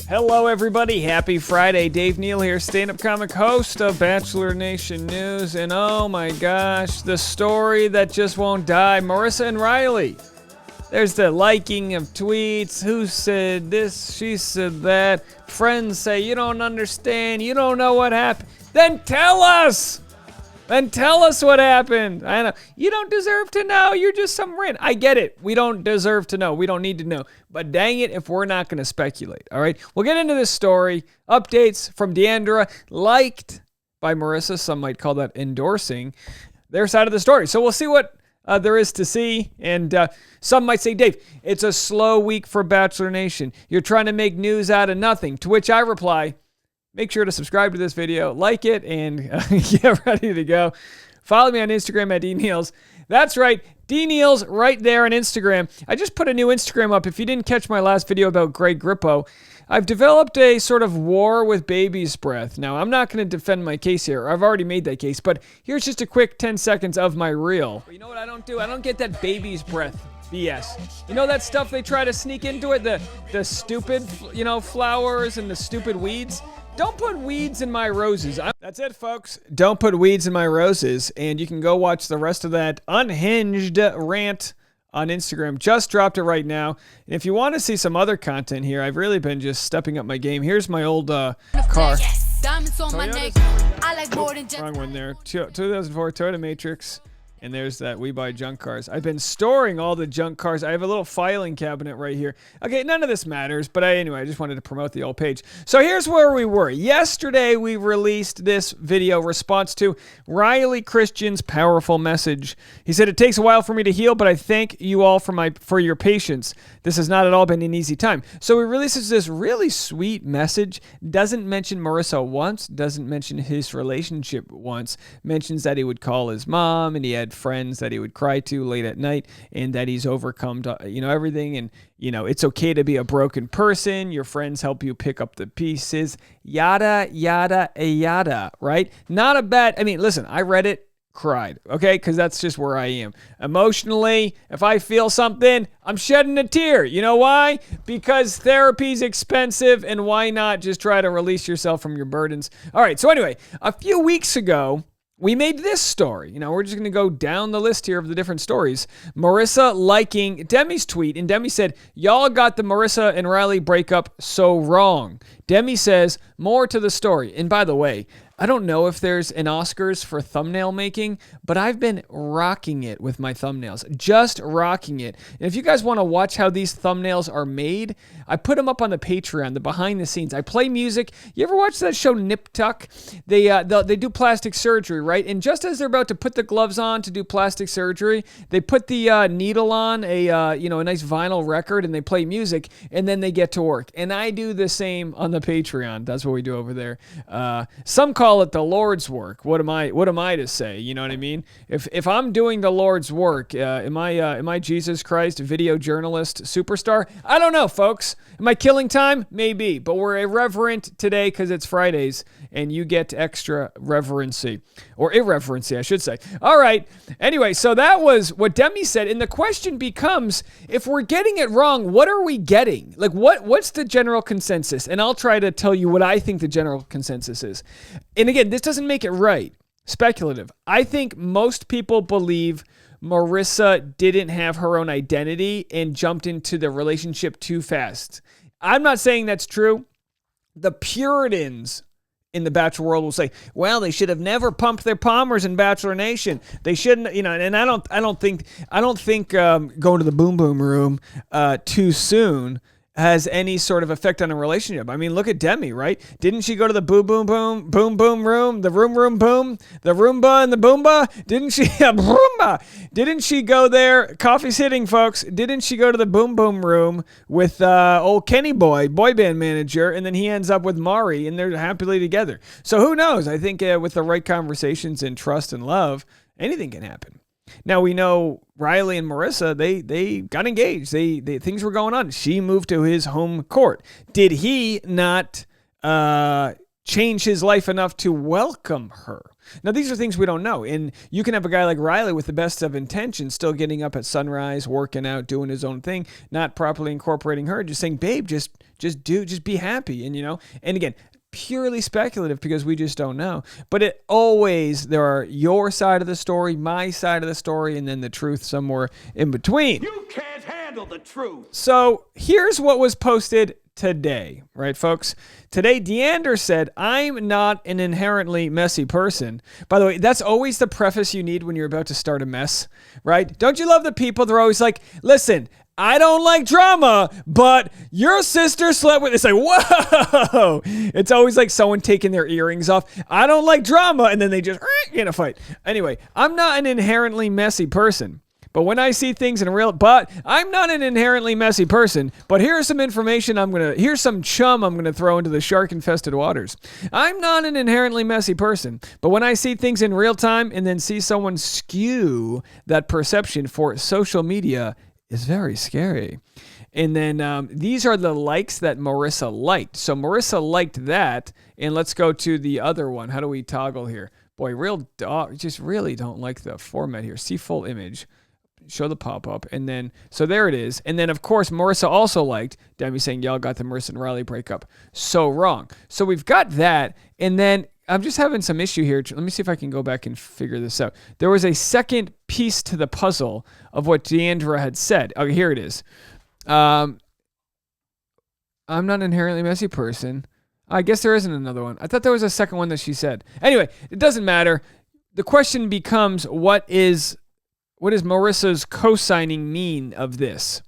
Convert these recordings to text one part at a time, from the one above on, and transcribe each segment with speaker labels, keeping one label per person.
Speaker 1: Hello, everybody. Happy Friday. Dave Neal here, stand-up comic host of Bachelor Nation News. And oh my gosh, the story that just won't die. Maurissa and Riley. There's the liking of tweets. Who said this? She said that. Friends say, you don't understand. You don't know what happened. Then tell us. Then tell us what happened. I know. You don't deserve to know. You're just some rant. I get it. We don't deserve to know. We don't need to know. But dang it if we're not going to speculate. All right? We'll get into this story. Updates from Deandra. Liked by Maurissa. Some might call that endorsing their side of the story. So we'll see what there is to see. And some might say, Dave, it's a slow week for Bachelor Nation. You're trying to make news out of nothing. To which I reply, make sure to subscribe to this video, like it, and get ready to go. Follow me on Instagram at DNeals. That's right, DNeals right there on Instagram. I just put a new Instagram up. If you didn't catch my last video about Greg Grippo, I've developed a sort of war with baby's breath. Now, I'm not going to defend my case here. I've already made that case, but here's just a quick 10 seconds of my reel. You know what I don't do? I don't get that baby's breath BS. You know that stuff they try to sneak into it? The stupid, flowers and the stupid weeds? Don't put weeds in my roses. That's it, folks. Don't put weeds in my roses. And you can go watch the rest of that unhinged rant on Instagram. Just dropped it right now. And if you want to see some other content here, I've really been just stepping up my game. Here's my old car.
Speaker 2: Diamonds on my neck. I like more than just
Speaker 1: wrong one there. 2004 Toyota Matrix. And there's that We Buy Junk Cars. I've been storing all the junk cars. I have a little filing cabinet right here. Okay, none of this matters, but anyway, I just wanted to promote the old page. So here's where we were. Yesterday, we released this video response to Riley Christian's powerful message. He said, it takes a while for me to heal, but I thank you all for your patience. This has not at all been an easy time. So he releases this really sweet message. Doesn't mention Maurissa once. Doesn't mention his relationship once. Mentions that he would call his mom and he had friends that he would cry to late at night and that he's overcome everything, and it's okay to be a broken person. Your friends help you pick up the pieces, yada yada yada, right? Not a bad, listen, I read it, cried, okay, because that's just where I am emotionally. If I feel something, I'm shedding a tear. You know why? Because therapy's expensive, and why not just try to release yourself from your burdens? All right, so anyway, a few weeks ago we made this story. We're just going to go down the list here of the different stories. Maurissa liking Demi's tweet, and Demi said, y'all got the Maurissa and Riley breakup so wrong. Demi says, more to the story. And by the way, I don't know if there's an Oscars for thumbnail making, but I've been rocking it with my thumbnails. Just rocking it. And if you guys want to watch how these thumbnails are made, I put them up on the Patreon, the behind the scenes. I play music. You ever watch that show Nip Tuck? They do plastic surgery, right? And just as they're about to put the gloves on to do plastic surgery, they put the needle on a nice vinyl record and they play music, and then they get to work. And I do the same on the Patreon. That's what we do over there. Some call it the Lord's work. What am I to say? You know what I mean? If I'm doing the Lord's work, am I Jesus Christ video journalist superstar? I don't know, folks. Am I killing time? Maybe, but we're irreverent today because it's Fridays, and you get extra reverency, or irreverency, I should say. All right. Anyway, so that was what Demi said, and the question becomes: if we're getting it wrong, what are we getting? Like, what's the general consensus? And I'll try to tell you what I think the general consensus is. And again, this doesn't make it right. Speculative. I think most people believe Maurissa didn't have her own identity and jumped into the relationship too fast. I'm not saying that's true. The Puritans in the Bachelor world will say, well, they should have never pumped their Palmers in Bachelor Nation. They shouldn't, and I don't think going to the boom boom room too soon has any sort of effect on a relationship. Look at Demi, right? Didn't she go to the boom boom room, the room boom, the Roomba and the Boomba? Didn't she? Roomba. Didn't she go there? Coffee's hitting, folks. Didn't she go to the boom boom room with old Kenny boy band manager, and then he ends up with Mari, and they're happily together. So who knows? I think with the right conversations and trust and love, anything can happen. Now, we know Riley and Maurissa, they got engaged. They things were going on. She moved to his home court. Did he not change his life enough to welcome her? Now, these are things we don't know. And you can have a guy like Riley with the best of intentions, still getting up at sunrise, working out, doing his own thing, not properly incorporating her, just saying, babe, just be happy. And, and again, purely speculative because we just don't know. But there are your side of the story, my side of the story, and then the truth somewhere in between.
Speaker 3: You can't handle the truth.
Speaker 1: So here's what was posted today, right, folks? Today, Deandra said, I'm not an inherently messy person. By the way, that's always the preface you need when you're about to start a mess, right? Don't you love the people? They're always like, listen, I don't like drama, but your sister slept with... It's like, whoa! It's always like someone taking their earrings off. I don't like drama, and then they just get in a fight. Anyway, I'm not an inherently messy person. But when I see things but I'm not an inherently messy person. But here's some information here's some chum I'm going to throw into the shark-infested waters. I'm not an inherently messy person. But when I see things in real time and then see someone skew that perception for social media, is very scary. And then these are the likes that Maurissa liked. So Maurissa liked that. And let's go to the other one. How do we toggle here? Boy, real dog, just really don't like the format here. See full image. Show the pop-up. And then, so there it is. And then, of course, Maurissa also liked Demi saying, y'all got the Maurissa and Riley breakup. So wrong. So we've got that. And then I'm just having some issue here. Let me see if I can go back and figure this out. There was a second piece to the puzzle of what Deandra had said. Okay, here it is. I'm not an inherently messy person. I guess there isn't another one. I thought there was a second one that she said. Anyway, it doesn't matter. The question becomes, what does Maurissa's co-signing mean of this?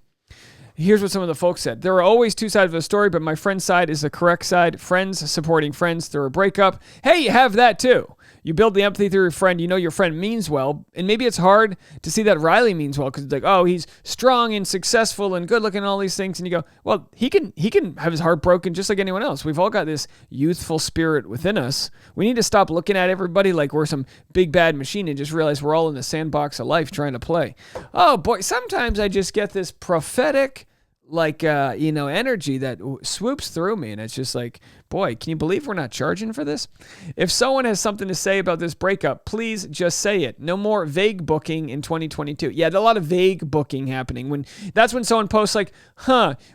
Speaker 1: Here's what some of the folks said. There are always two sides of the story, but my friend's side is the correct side. Friends supporting friends through a breakup. Hey, you have that too. You build the empathy through your friend. You know your friend means well. And maybe it's hard to see that Riley means well because it's like, oh, he's strong and successful and good looking and all these things. And you go, well, he can have his heart broken just like anyone else. We've all got this youthful spirit within us. We need to stop looking at everybody like we're some big bad machine and just realize we're all in the sandbox of life trying to play. Oh boy, sometimes I just get this prophetic energy that swoops through me. And it's just like, boy, can you believe we're not charging for this? If someone has something to say about this breakup, please just say it. No more vague booking in 2022. Yeah, there's a lot of vague booking happening. That's when someone posts like,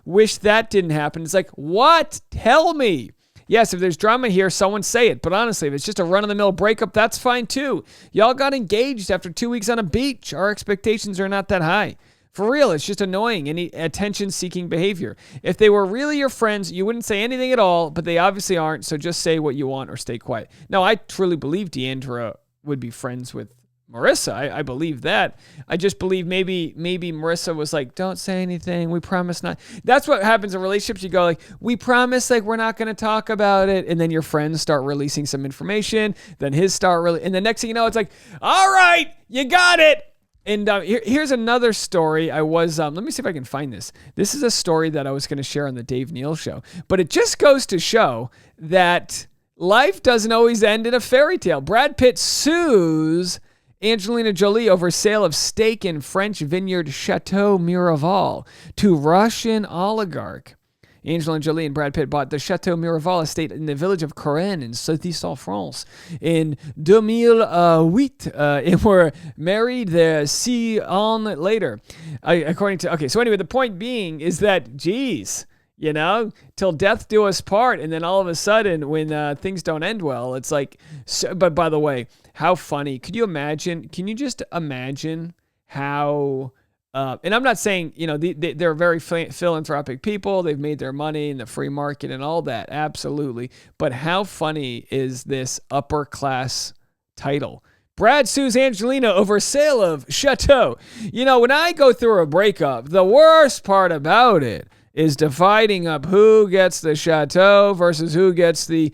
Speaker 1: wish that didn't happen. It's like, what? Tell me. Yes, if there's drama here, someone say it. But honestly, if it's just a run-of-the-mill breakup, that's fine too. Y'all got engaged after 2 weeks on a beach. Our expectations are not that high. For real, it's just annoying, any attention-seeking behavior. If they were really your friends, you wouldn't say anything at all, but they obviously aren't, so just say what you want or stay quiet. Now, I truly believe Deandra would be friends with Maurissa. I believe that. I just believe maybe Maurissa was like, don't say anything, we promise not. That's what happens in relationships. You go like, we promise like we're not going to talk about it, and then your friends start releasing some information, then his and the next thing you know, it's like, all right, you got it. And here's another story. Let me see if I can find this. This is a story that I was going to share on the Dave Neal show. But it just goes to show that life doesn't always end in a fairy tale. Brad Pitt sues Angelina Jolie over sale of stake in French vineyard Chateau Miraval to Russian oligarch. Angelina Jolie and Brad Pitt bought the Chateau Miraval estate in the village of Corrèze in southeast France in 2008 and were married there 6 ans later. So anyway, the point being is that, geez, till death do us part. And then all of a sudden, when things don't end well, it's like, but by the way, how funny. Can you just imagine how... and I'm not saying, they're very philanthropic people. They've made their money in the free market and all that. Absolutely. But how funny is this upper class title? Brad sues Angelina over sale of Chateau. When I go through a breakup, the worst part about it is dividing up who gets the chateau versus who gets the,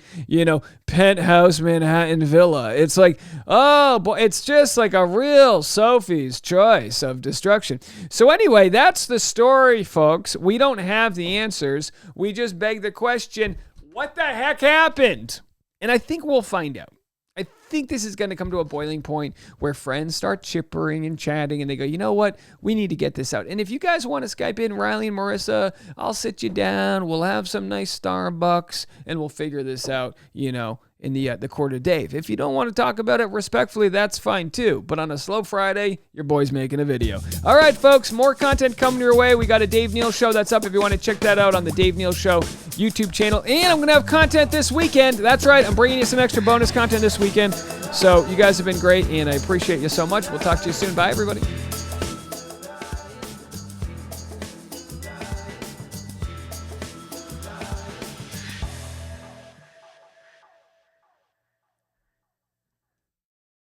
Speaker 1: penthouse Manhattan villa. It's like, oh boy, it's just like a real Sophie's choice of destruction. So anyway, that's the story, folks. We don't have the answers. We just beg the question, what the heck happened? And I think we'll find out. I think this is going to come to a boiling point where friends start chippering and chatting and they go, you know what? We need to get this out. And if you guys want to Skype in Riley and Maurissa, I'll sit you down. We'll have some nice Starbucks and we'll figure this out, in the court of Dave. If you don't want to talk about it respectfully, that's fine too. But on a slow Friday, your boy's making a video. All right, folks, more content coming your way. We got a Dave Neal show that's up if you want to check that out on the Dave Neal Show YouTube channel. And I'm going to have content this weekend. That's right, I'm bringing you some extra bonus content this weekend. So you guys have been great, and I appreciate you so much. We'll talk to you soon. Bye, everybody.